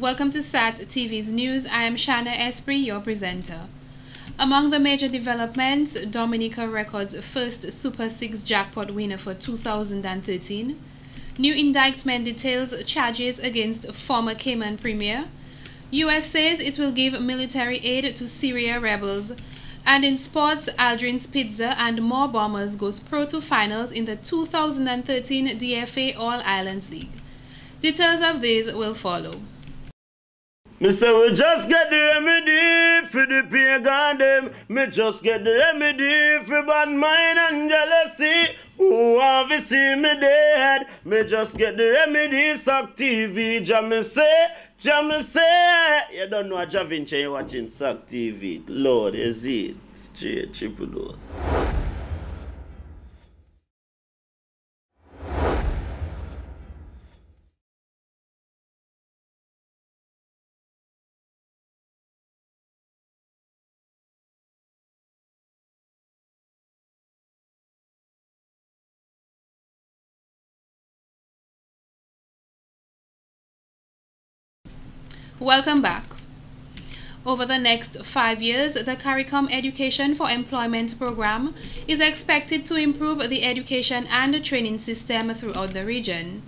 Welcome to SAT TV's news. I am Shana Esprit, your presenter. Among the major developments, Dominica records first Super 6 jackpot winner for 2013. New indictment details charges against former Cayman Premier. US says it will give military aid to Syria rebels. And in sports, Aldrin's Pizza and More Bombers goes Pro 2 finals in the 2013 DFA All-Islands League. Details of these will follow. Me say we just get the remedy for the pagan them. Me just get the remedy for bad mind and jealousy. Who want to see me dead? Me just get the remedy. SAT TV, Jammy say. You don't know Ja Vinci, you watching SAT TV. Lord, is it straight triple dose. Welcome back. Over the next 5 years, the CARICOM Education for Employment program is expected to improve the education and training system throughout the region.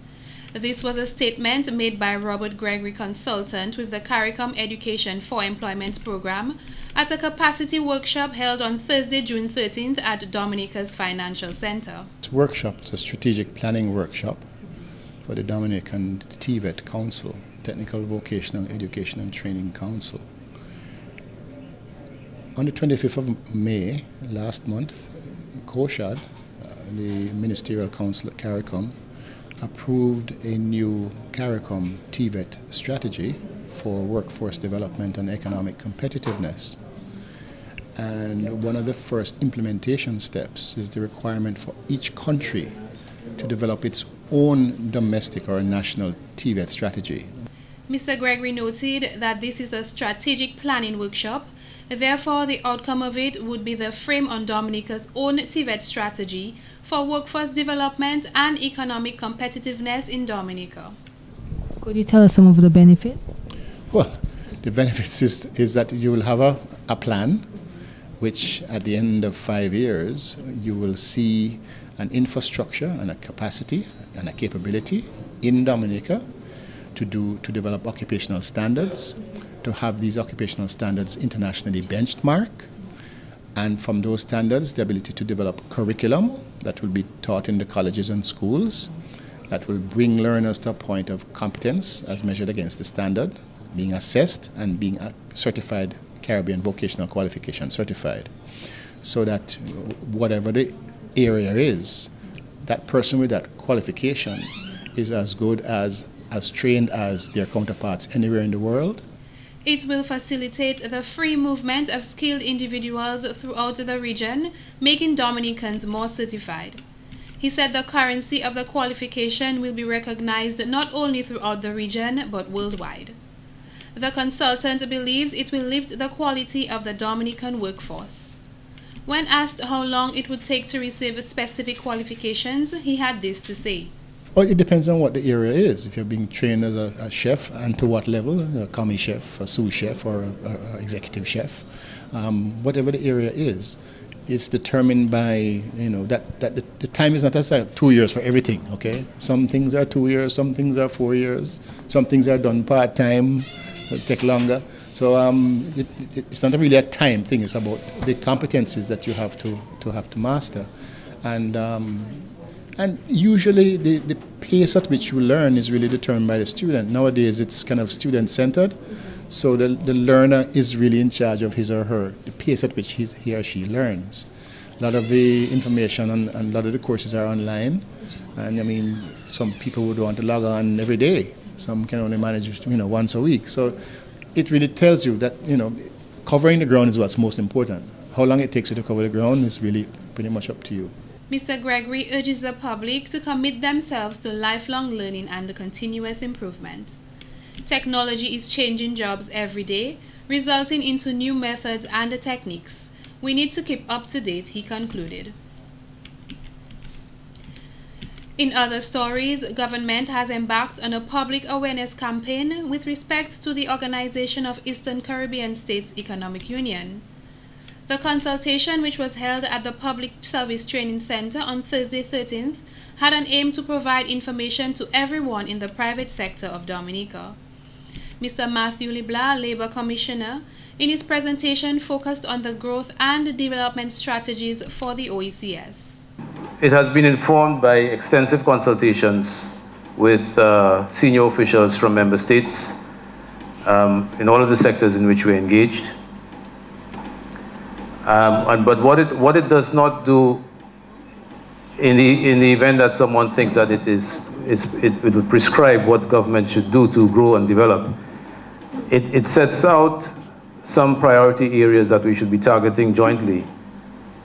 This was a statement made by Robert Gregory, consultant with the CARICOM Education for Employment program, at a capacity workshop held on Thursday, June 13th at Dominica's Financial Center. This workshop is a strategic planning workshop for the Dominican TVET Council, Technical Vocational Education and Training Council. On the 25th of May last month, COSHAD, the Ministerial Council at CARICOM, approved a new CARICOM TVET strategy for workforce development and economic competitiveness. And one of the first implementation steps is the requirement for each country to develop its own domestic or national TVET strategy. Mr. Gregory noted that this is a strategic planning workshop. Therefore, the outcome of it would be the frame on Dominica's own TVET strategy for workforce development and economic competitiveness in Dominica. Could you tell us some of the benefits? Well, the benefits is that you will have a plan which at the end of 5 years you will see an infrastructure and a capacity and a capability in Dominica to develop occupational standards, to have these occupational standards internationally benchmarked, and from those standards the ability to develop curriculum that will be taught in the colleges and schools that will bring learners to a point of competence as measured against the standard, being assessed and being certified Caribbean Vocational Qualification certified, so that whatever the area is, that person with that qualification is as good as trained as their counterparts anywhere in the world. It will facilitate the free movement of skilled individuals throughout the region, making Dominicans more certified. He said the currency of the qualification will be recognized not only throughout the region but worldwide. The consultant believes it will lift the quality of the Dominican workforce. When asked how long it would take to receive specific qualifications, he had this to say. Well, it depends on what the area is. If you're being trained as a chef, and to what level, a commis chef, a sous chef, or a executive chef, whatever the area is, it's determined by, that the time is not as 2 years for everything, okay? Some things are 2 years, some things are 4 years, some things are done part-time, it take longer. So it's not really a time thing, it's about the competencies that you have to master. And usually the pace at which you learn is really determined by the student. Nowadays it's kind of student-centered, so the learner is really in charge of his or her, the pace at which he or she learns. A lot of the information and a lot of the courses are online, and I mean, some people would want to log on every day. Some can only manage, once a week. So it really tells you that, covering the ground is what's most important. How long it takes you to cover the ground is really pretty much up to you. Mr. Gregory urges the public to commit themselves to lifelong learning and continuous improvement. Technology is changing jobs every day, resulting into new methods and techniques. We need to keep up to date, he concluded. In other stories, government has embarked on a public awareness campaign with respect to the Organization of Eastern Caribbean States Economic Union. The consultation, which was held at the Public Service Training Center on Thursday 13th, had an aim to provide information to everyone in the private sector of Dominica. Mr. Matthew Leblanc, Labor Commissioner, in his presentation focused on the growth and development strategies for the OECS. It has been informed by extensive consultations with senior officials from member states in all of the sectors in which we're engaged. But what it does not do in the event that someone thinks that it would prescribe what government should do to grow and develop, it sets out some priority areas that we should be targeting jointly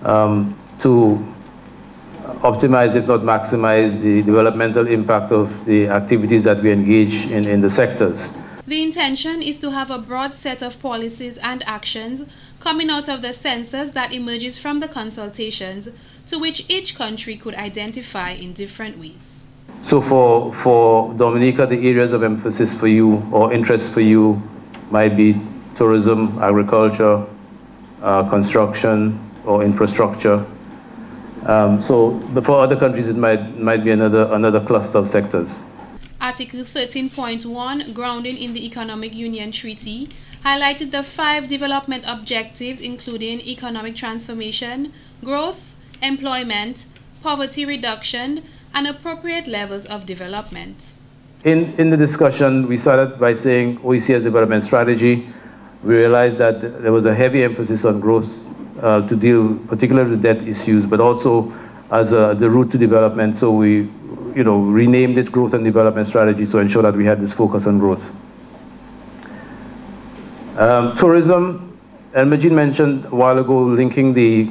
to optimize, if not maximize, the developmental impact of the activities that we engage in the sectors. The intention is to have a broad set of policies and actions coming out of the census that emerges from the consultations, to which each country could identify in different ways. So for Dominica, the areas of emphasis for you or interest for you might be tourism, agriculture, construction, or infrastructure. But for other countries, it might be another cluster of sectors. Article 13.1, grounding in the Economic Union Treaty, highlighted the 5 development objectives, including economic transformation, growth, employment, poverty reduction, and appropriate levels of development. In the discussion, we started by saying OECS development strategy. We realized that there was a heavy emphasis on growth to deal particularly with debt issues, but also as the route to development. So we renamed it Growth and Development Strategy to ensure that we had this focus on growth. Tourism, Elmajid mentioned a while ago, linking the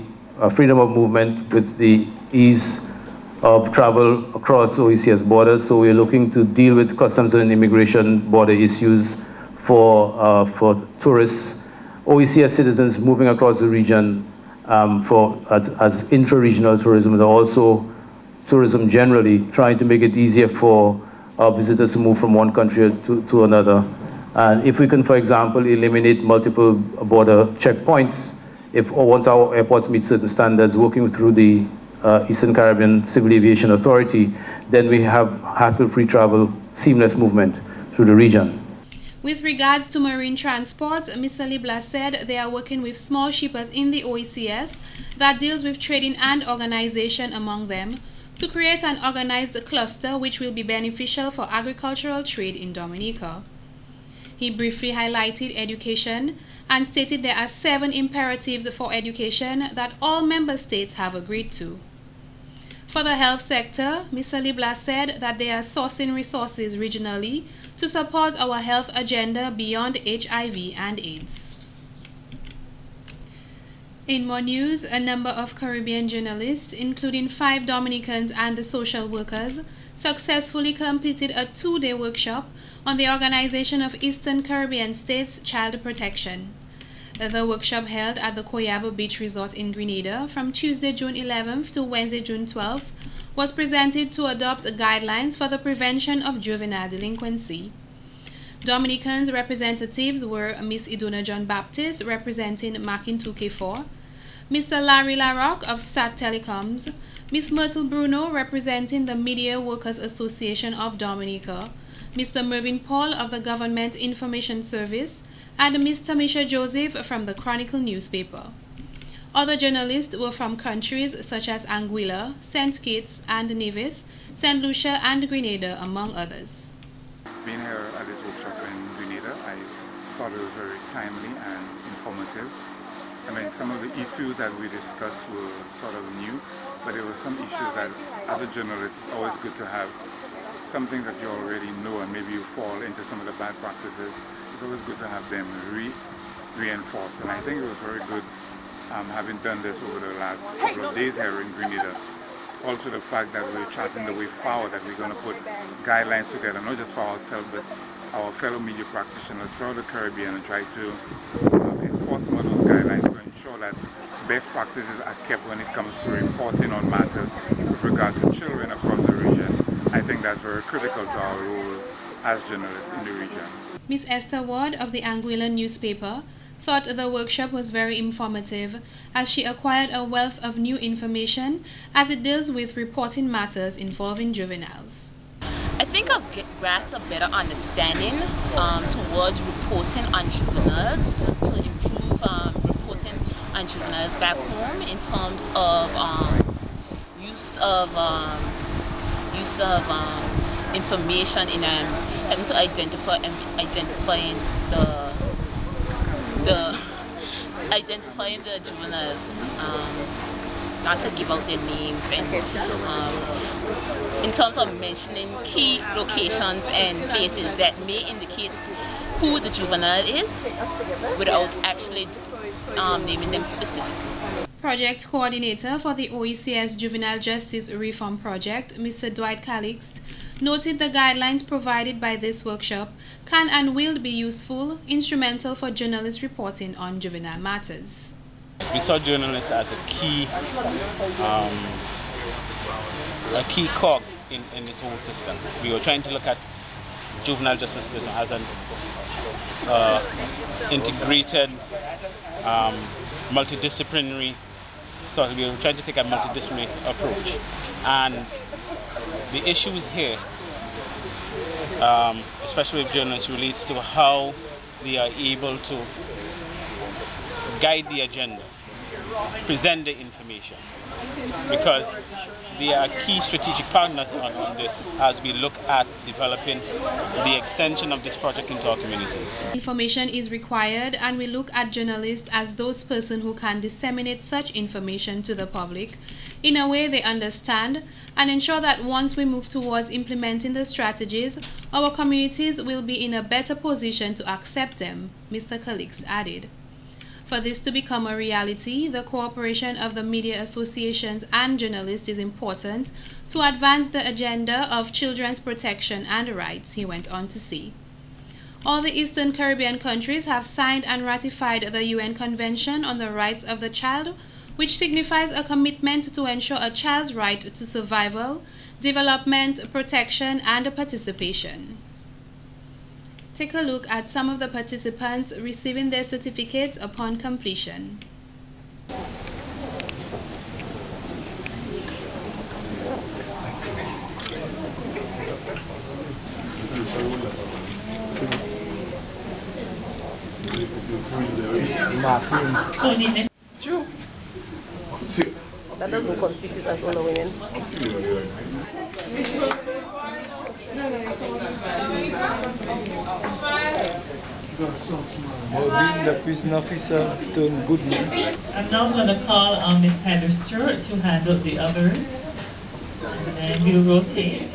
freedom of movement with the ease of travel across OECS borders. So we're looking to deal with customs and immigration border issues for tourists, OECS citizens moving across the region as intra-regional tourism, and also tourism generally, trying to make it easier for our visitors to move from one country to another. And if we can, for example, eliminate multiple border checkpoints, once our airports meet certain standards, working through the Eastern Caribbean Civil Aviation Authority, then we have hassle-free travel, seamless movement through the region. With regards to marine transport, Mr. Leblanc said they are working with small shippers in the OECS that deals with trading and organization among them to create an organized cluster which will be beneficial for agricultural trade in Dominica. He briefly highlighted education and stated there are 7 imperatives for education that all member states have agreed to. For the health sector, Mr. Leblanc said that they are sourcing resources regionally to support our health agenda beyond HIV and AIDS. In more news, a number of Caribbean journalists, including 5 Dominicans and social workers, successfully completed a 2-day workshop on the Organization of Eastern Caribbean States Child Protection. The workshop held at the Coyabo Beach Resort in Grenada from Tuesday, June 11th to Wednesday, June 12th, was presented to adopt guidelines for the prevention of juvenile delinquency. Dominicans representatives were Miss Iduna John Baptist, representing Makin 2K4, Mr. Larry Larocque of SAT Telecoms, Miss Myrtle Bruno, representing the Media Workers Association of Dominica, Mr. Mervyn Paul of the Government Information Service, and Ms. Tamisha Joseph from the Chronicle newspaper. Other journalists were from countries such as Anguilla, St. Kitts and Nevis, St. Lucia and Grenada, among others. Being here at this workshop in Grenada, I thought it was very timely and informative. I mean, some of the issues that we discussed were sort of new, but there were some issues that, as a journalist, it's always good to have something that you already know and maybe you fall into some of the bad practices. It's always good to have them reinforced, and I think it was very good having done this over the last couple of days here in Grenada. Also the fact that we're charting the way forward, that we're going to put guidelines together, not just for ourselves, but our fellow media practitioners throughout the Caribbean, and try to enforce some of those guidelines to ensure that best practices are kept when it comes to reporting on matters with regard to children across the region, I think that's very critical to our role as journalists in the region. Ms. Esther Ward of the Anguilla newspaper thought the workshop was very informative as she acquired a wealth of new information as it deals with reporting matters involving juveniles. I think I've grasped a better understanding towards reporting on juveniles, to improve reporting on juveniles back home in terms of use of information in having to identifying the juveniles, not to give out their names, and in terms of mentioning key locations and places that may indicate who the juvenile is without actually naming them specifically. Project coordinator for the OECS Juvenile Justice Reform Project, Mr. Dwight Calix, noted the guidelines provided by this workshop can and will be useful, instrumental for journalists reporting on juvenile matters. We saw journalists as a key cog in this whole system. We were trying to look at juvenile justice system as an integrated, multidisciplinary sort of. We were trying to take a multidisciplinary approach, and the issues here, especially with journalists, relates to how they are able to guide the agenda, present the information, because they are key strategic partners on this as we look at developing the extension of this project into our communities. Information is required, and we look at journalists as those persons who can disseminate such information to the public in a way they understand, and ensure that once we move towards implementing the strategies, our communities will be in a better position to accept them, Mr. Calix added. For this to become a reality, the cooperation of the media associations and journalists is important to advance the agenda of children's protection and rights, he went on to say. All the Eastern Caribbean countries have signed and ratified the UN Convention on the Rights of the Child, which signifies a commitment to ensure a child's right to survival, development, protection, and participation. Take a look at some of the participants receiving their certificates upon completion. That doesn't constitute as all the women. Being the prison officer turned good man. I'm now going to call on Ms. Heather Stewart to handle the others, and we'll rotate.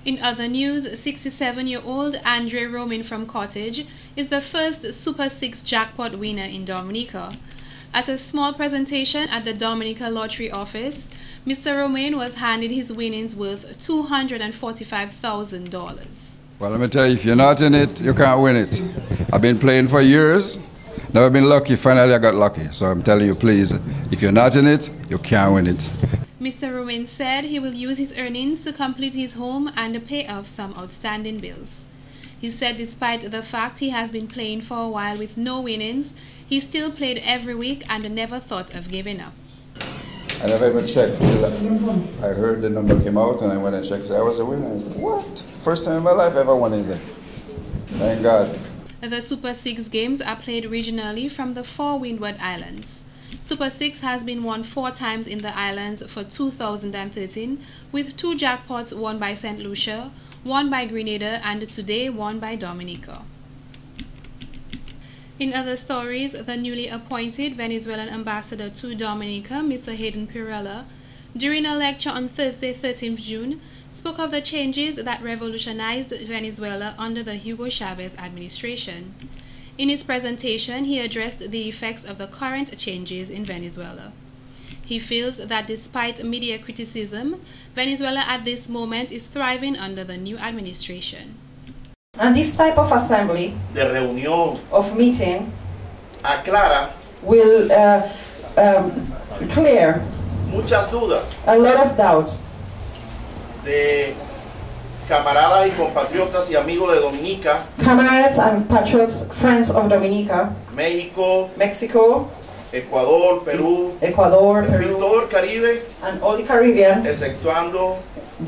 In other news, 67-year-old Andre Romain from Cottage is the first Super 6 jackpot winner in Dominica. At a small presentation at the Dominica Lottery office, Mr. Romain was handed his winnings worth $245,000. Well, let me tell you, if you're not in it, you can't win it. I've been playing for years. Never been lucky. Finally, I got lucky. So I'm telling you, please, if you're not in it, you can't win it. Mr. Romain said he will use his earnings to complete his home and pay off some outstanding bills. He said despite the fact he has been playing for a while with no winnings, he still played every week and never thought of giving up. I never even checked. I heard the number came out and I went and checked. So I was a winner. I said, what? First time in my life I ever won anything. Thank God. The Super 6 games are played regionally from the 4 Windward Islands. Super 6 has been won 4 times in the islands for 2013, with 2 jackpots won by St. Lucia, 1 by Grenada, and today 1 by Dominica. In other stories, the newly appointed Venezuelan ambassador to Dominica, Mr. Hayden Pirella, during a lecture on Thursday, 13th June, spoke of the changes that revolutionized Venezuela under the Hugo Chavez administration. In his presentation, he addressed the effects of the current changes in Venezuela. He feels that despite media criticism, Venezuela at this moment is thriving under the new administration. And this type of assembly, de reunión, of meeting, aclara, will clear muchas dudas a lot of doubts de camaradas y compatriotas y amigos de Dominica, comrades and patriots, friends of Dominica, México, Mexico, Ecuador, Perú, Ecuador, en fin, Peru, todo el Caribe, and all the Caribbean, exceptuando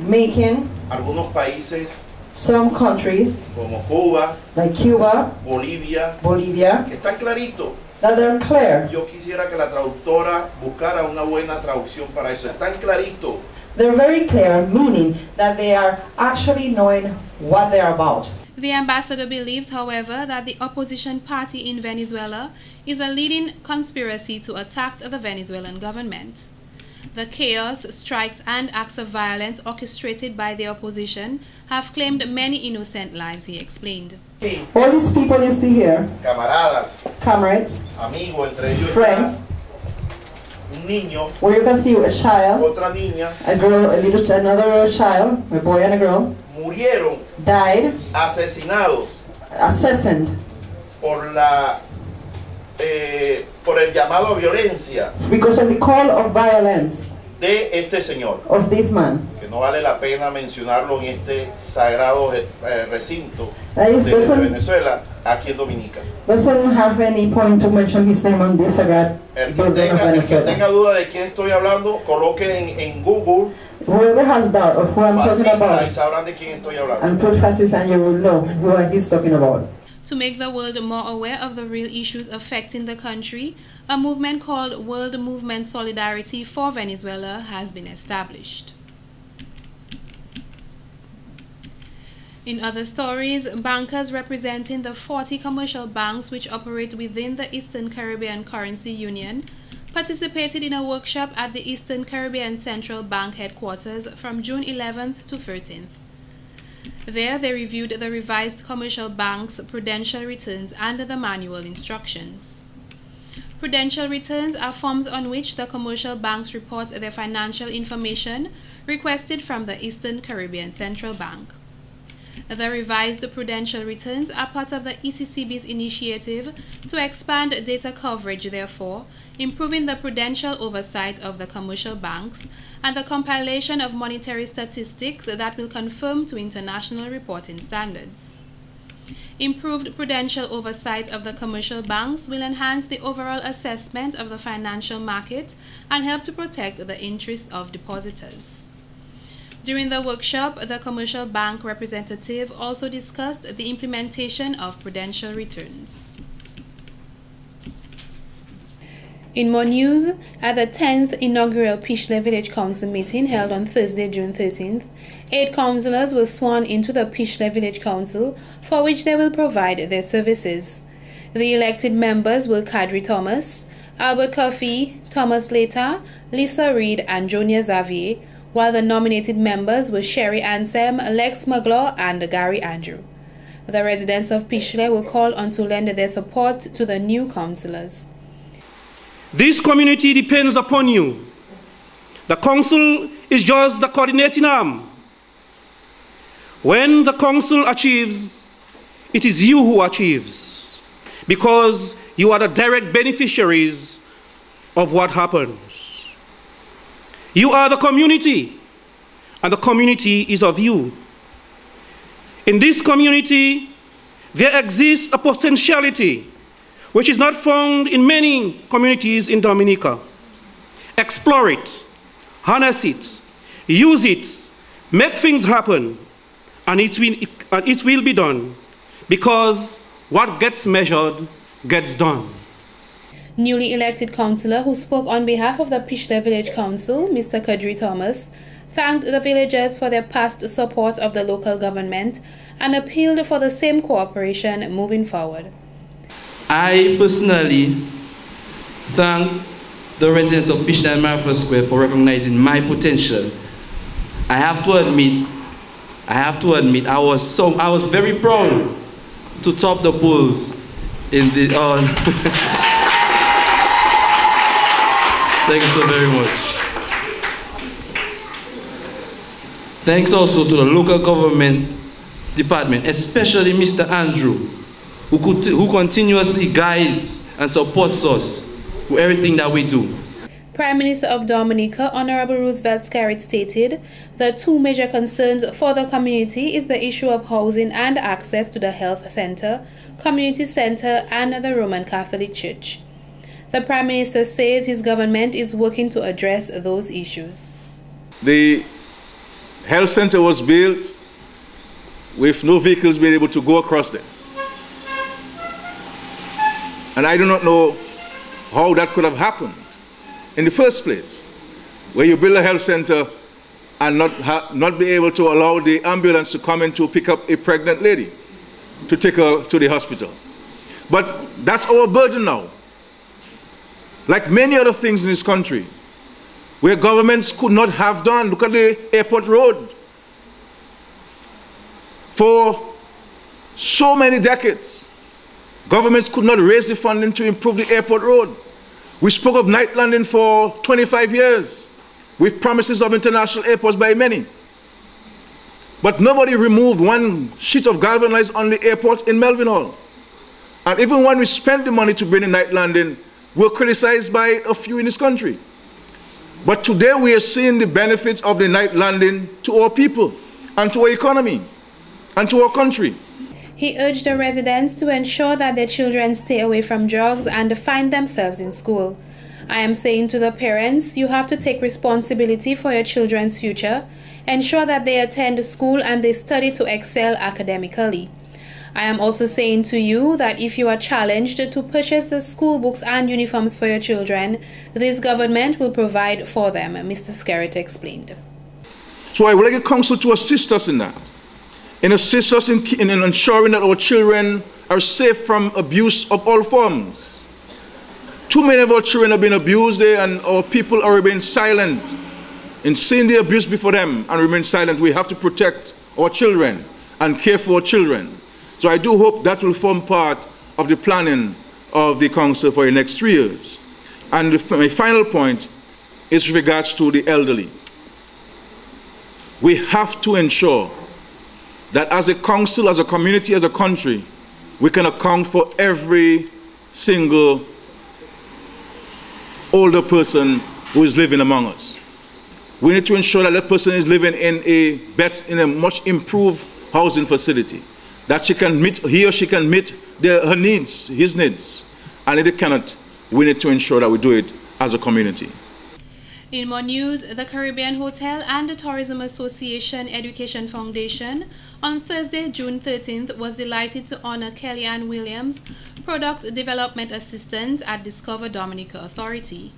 making algunos países some countries como Cuba, like Cuba, Bolivia, que están claritos. That they're clear. Yo quisiera que la traductora buscara una buena traducción para eso. Están claritos. They're very clear, meaning that they are actually knowing what they're about. The ambassador believes, however, that the opposition party in Venezuela is a leading conspiracy to attack the Venezuelan government. The chaos, strikes, and acts of violence orchestrated by the opposition have claimed many innocent lives, he explained. All these people you see here, camaradas, comrades, amigos, entre ellos friends, un niño, where you can see a child, otra niña, a girl, another child, a boy and a girl, murieron, died, asesinados, assassinated por el llamado a violencia because of the call of violence de este señor, of this man. que no vale la pena mencionarlo en este sagrado recinto That is, de Venezuela, aquí en Dominica. Doesn't have any point to mention his name on this sacred building of El que Venezuela. tenga duda de quién estoy hablando, coloque en Google, Whoever has doubt of who I'm talking fascista, about, y sabrán de quién estoy hablando. and put fascist, and you will know who he's talking about. To make the world more aware of the real issues affecting the country, a movement called World Movement Solidarity for Venezuela has been established. In other stories, bankers representing the 40 commercial banks which operate within the Eastern Caribbean Currency Union participated in a workshop at the Eastern Caribbean Central Bank headquarters from June 11th to 13th. There, they reviewed the revised commercial bank's prudential returns and the manual instructions. Prudential returns are forms on which the commercial banks report their financial information requested from the Eastern Caribbean Central Bank. The revised prudential returns are part of the ECCB's initiative to expand data coverage, therefore, improving the prudential oversight of the commercial banks and the compilation of monetary statistics that will conform to international reporting standards. Improved prudential oversight of the commercial banks will enhance the overall assessment of the financial market and help to protect the interests of depositors. During the workshop, the commercial bank representative also discussed the implementation of prudential returns. In more news, at the 10th inaugural Pishleh Village Council meeting held on Thursday, June 13th, 8 councillors were sworn into the Pishleh Village Council, for which they will provide their services. The elected members were Kadri Thomas, Albert Coffey, Thomas Leta, Lisa Reed, and Jonia Xavier, while the nominated members were Sherry Ansem, Lex Maglaw, and Gary Andrew. The residents of Pishleh were called on to lend their support to the new councillors. This community depends upon you. The council is just the coordinating arm. When the council achieves, it is you who achieves, because you are the direct beneficiaries of what happens. You are the community, and the community is of you. In this community, there exists a potentiality which is not found in many communities in Dominica. Explore it, harness it, use it, make things happen, and it will be done, because what gets measured gets done. Newly elected councillor who spoke on behalf of the Pishleh Village Council, Mr. Kadri Thomas, thanked the villagers for their past support of the local government and appealed for the same cooperation moving forward. I personally thank the residents of Pishleh and Marfa Square for recognizing my potential. I have to admit, I was very proud to top the polls in the Thank you so very much. Thanks also to the local government department, especially Mr. Andrew, who continuously guides and supports us with everything that we do. Prime Minister of Dominica, Honorable Roosevelt Skerrit, stated the two major concerns for the community is the issue of housing and access to the health center, community center, and the Roman Catholic Church. The Prime Minister says his government is working to address those issues. The health center was built with no vehicles being able to go across them. And I do not know how that could have happened in the first place, where you build a health center and not be able to allow the ambulance to come in to pick up a pregnant lady to take her to the hospital. But that's our burden now. Like many other things in this country, where governments could not have done. Look at the airport road. For so many decades, governments could not raise the funding to improve the airport road. We spoke of night landing for 25 years, with promises of international airports by many. But nobody removed one sheet of galvanized on the airport in Melvin Hall. And even when we spent the money to bring the night landing, we were criticized by a few in this country. But today we are seeing the benefits of the night landing to our people and to our economy and to our country. He urged the residents to ensure that their children stay away from drugs and find themselves in school. I am saying to the parents, you have to take responsibility for your children's future, ensure that they attend school and they study to excel academically. I am also saying to you that if you are challenged to purchase the school books and uniforms for your children, this government will provide for them, Mr. Skerrit explained. So I would like the council to assist us in that, and assist us in ensuring that our children are safe from abuse of all forms. Too many of our children have been abused and our people are being silent in seeing the abuse before them and remain silent. We have to protect our children and care for our children. So I do hope that will form part of the planning of the council for the next 3 years. And my final point is with regards to the elderly. We have to ensure that as a council, as a community, as a country, we can account for every single older person who is living among us. We need to ensure that that person is living in a much improved housing facility, that he or she can meet her needs, his needs. And if they cannot, we need to ensure that we do it as a community. In more news, the Caribbean Hotel and the Tourism Association Education Foundation on Thursday, June 13th, was delighted to honor Kellyanne Williams, Product Development Assistant at Discover Dominica Authority.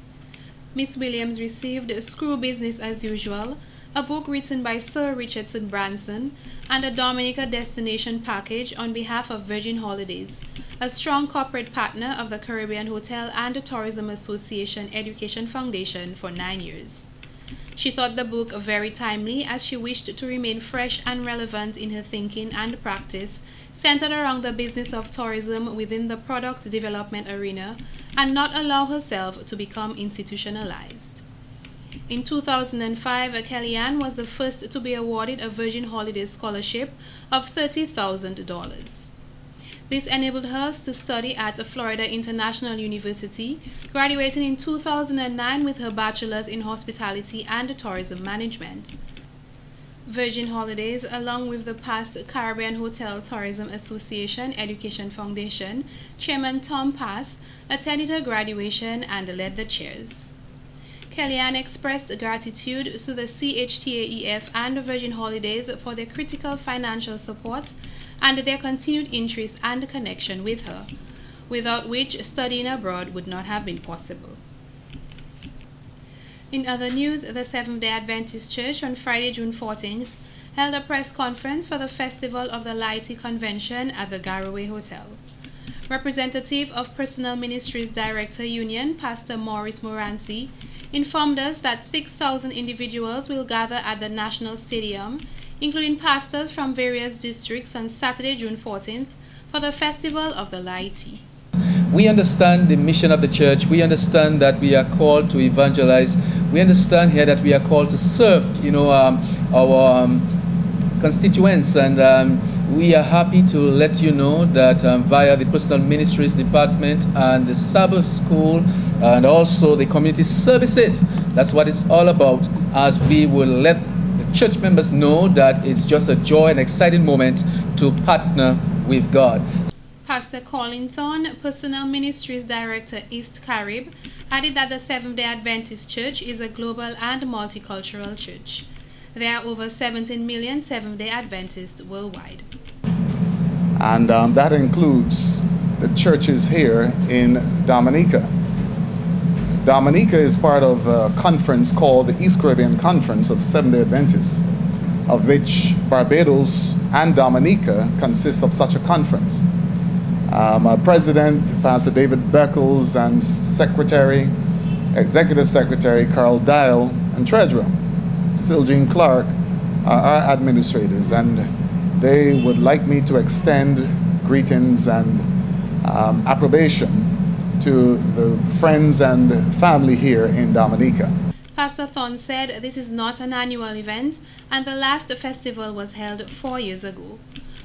Miss Williams received Screw Business as Usual, a book written by Sir Richardson Branson, and a Dominica Destination Package on behalf of Virgin Holidays, a strong corporate partner of the Caribbean Hotel and the Tourism Association Education Foundation for 9 years. She thought the book very timely as she wished to remain fresh and relevant in her thinking and practice, centered around the business of tourism within the product development arena, and not allow herself to become institutionalized. In 2005, Kellyanne was the first to be awarded a Virgin Holidays scholarship of $30,000. This enabled her to study at Florida International University, graduating in 2009 with her bachelor's in hospitality and tourism management. Virgin Holidays, along with the past Caribbean Hotel Tourism Association Education Foundation, Chairman Tom Pass, attended her graduation and led the chairs. Kellyanne expressed gratitude to the CHTAEF and Virgin Holidays for their critical financial support and their continued interest and connection with her, without which studying abroad would not have been possible. In other news, the Seventh-day Adventist Church on Friday, June 14th, held a press conference for the Festival of the Laity Convention at the Garaway Hotel. Representative of Personal Ministries Director Union, Pastor Maurice Moranci, informed us that 6,000 individuals will gather at the National Stadium, including pastors from various districts, on Saturday, June 14th, for the Festival of the Laity. We understand the mission of the church. We understand that we are called to evangelize. We understand here that we are called to serve, our constituents, and we are happy to let you know that via the Personal Ministries Department and the Sabbath School and also the community services. That's what it's all about, as we will let the church members know that it's just a joy and exciting moment to partner with God. Pastor Colin Thorne, Personal Ministries Director, East Carib, added that the Seventh-day Adventist Church is a global and multicultural church. There are over 17 million Seventh-day Adventists worldwide. And that includes the churches here in Dominica. Dominica is part of a conference called the East Caribbean Conference of Seventh-day Adventists, of which Barbados and Dominica consist of such a conference. Our president, Pastor David Beckles, and secretary, executive secretary Carl Dial, and treasurer Siljean Clark are our administrators, and they would like me to extend greetings and approbation to the friends and family here in Dominica. Pastor Thorne said this is not an annual event, and the last festival was held 4 years ago.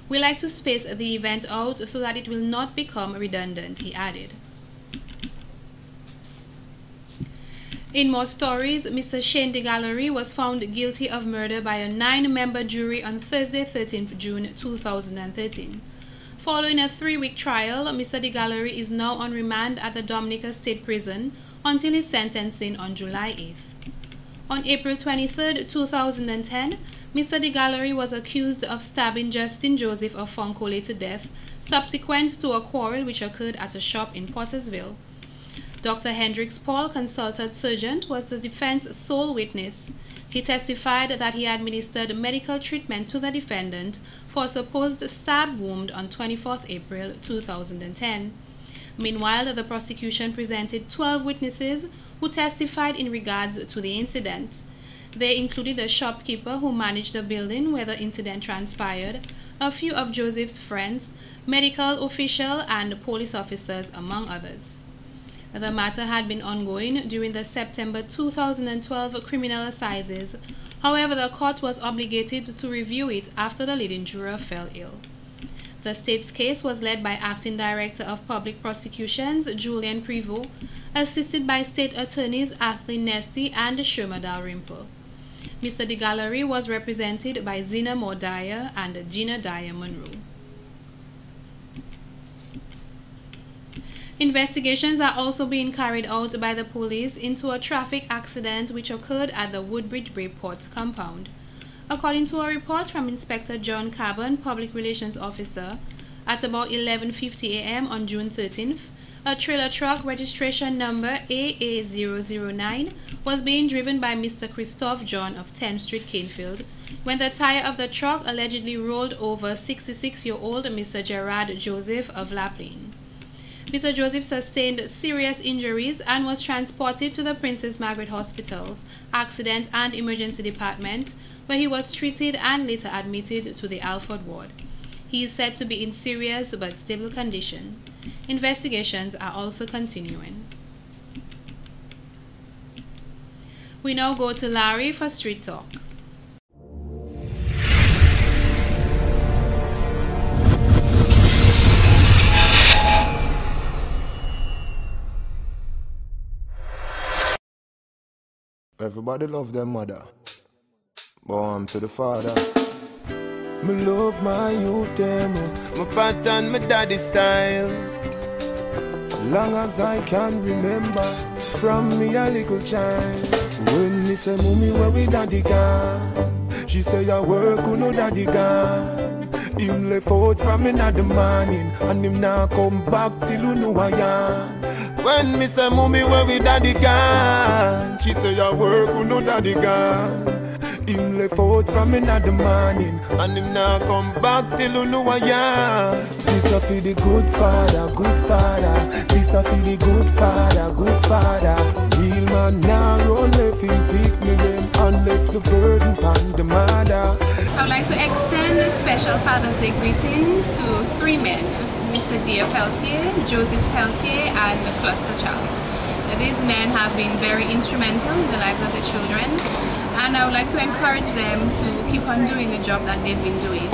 We like to space the event out so that it will not become redundant, he added. In more stories, Mr. Shane DeGallery was found guilty of murder by a 9-member jury on Thursday, 13th June 2013. Following a 3-week trial, Mr. DeGallery is now on remand at the Dominica State Prison until his sentencing on July 8th. On April 23, 2010, Mr. DeGallery was accused of stabbing Justin Joseph of Fonkole to death, subsequent to a quarrel which occurred at a shop in Pottersville. Dr. Hendricks Paul, consultant surgeon, was the defense's sole witness. He testified that he administered medical treatment to the defendant for a supposed stab wound on 24 April 2010. Meanwhile, the prosecution presented 12 witnesses who testified in regards to the incident. They included the shopkeeper who managed the building where the incident transpired, a few of Joseph's friends, medical officials, and police officers, among others. The matter had been ongoing during the September 2012 criminal assizes. However, the court was obligated to review it after the leading juror fell ill. The state's case was led by Acting Director of Public Prosecutions, Julian Prevost, assisted by State Attorneys Athleen Nesty and Sherma Dalrymple. Mr. DeGallery was represented by Zina Moore Dyer and Gina Dyer Monroe. Investigations are also being carried out by the police into a traffic accident which occurred at the Woodbridge Bayport compound. According to a report from Inspector John Carbon, Public Relations Officer, at about 11:50 a.m. on June 13th, a trailer truck registration number AA009 was being driven by Mr. Christoph John of 10th Street, Canefield, when the tire of the truck allegedly rolled over 66-year-old Mr. Gerard Joseph of Lapline. Mr. Joseph sustained serious injuries and was transported to the Princess Margaret Hospital's Accident and Emergency Department, where he was treated and later admitted to the Alford ward. He is said to be in serious but stable condition. Investigations are also continuing. We now go to Larry for Street Talk. Everybody love their mother, born to the father. Me love my youth, them, my pattern, my daddy style. Long as I can remember, from me a little child. When me say, mommy, where we daddy gone? She say, I work, who no daddy gone. Him left out from me in the morning, and him now come back till you know I am. When me say, mommy, where we daddy gone? She say, I work, who no daddy gone. Him left out from me in the morning, and him now come back till you know I am. This a feel the good father, good father. This a feel the good father, good father. Real man now run left him pick me them and left the burden upon the mother. I would like to extend special Father's Day greetings to 3 men, Mr. Dia Peltier, Joseph Peltier, and Cluster Charles. These men have been very instrumental in the lives of the children, and I would like to encourage them to keep on doing the job that they've been doing.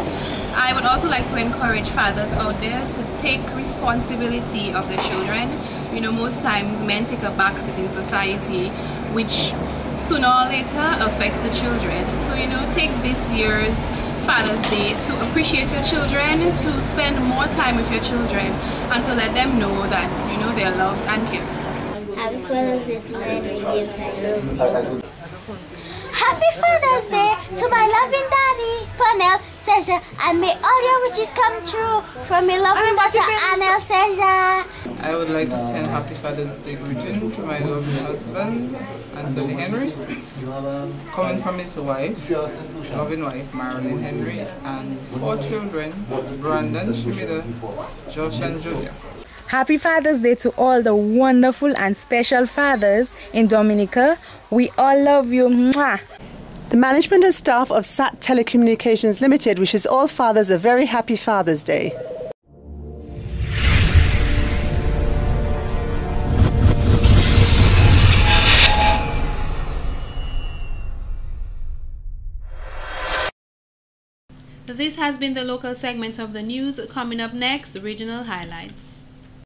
I would also like to encourage fathers out there to take responsibility of the children, you know, most times men take a backseat in society, which sooner or later affects the children. So, you know, take this year's Father's Day to appreciate your children, to spend more time with your children, and to let them know that, you know, they're loved and cared for. Happy Father's Day to Henry James, I love you. Happy Father's Day to my loving daddy, Pernell Seja, and may all your wishes come true from my loving daughter, Annelle Seja. I would like to send Happy Father's Day greeting to my loving husband, Anthony Henry, coming from his wife, loving wife, Marilyn Henry, and his 4 children, Brandon, Shimida, Josh, and Julia. Happy Father's Day to all the wonderful and special fathers in Dominica. We all love you. Mwah. The management and staff of SAT Telecommunications Limited wishes all fathers a very happy Father's Day. This has been the local segment of the news. Coming up next, regional highlights.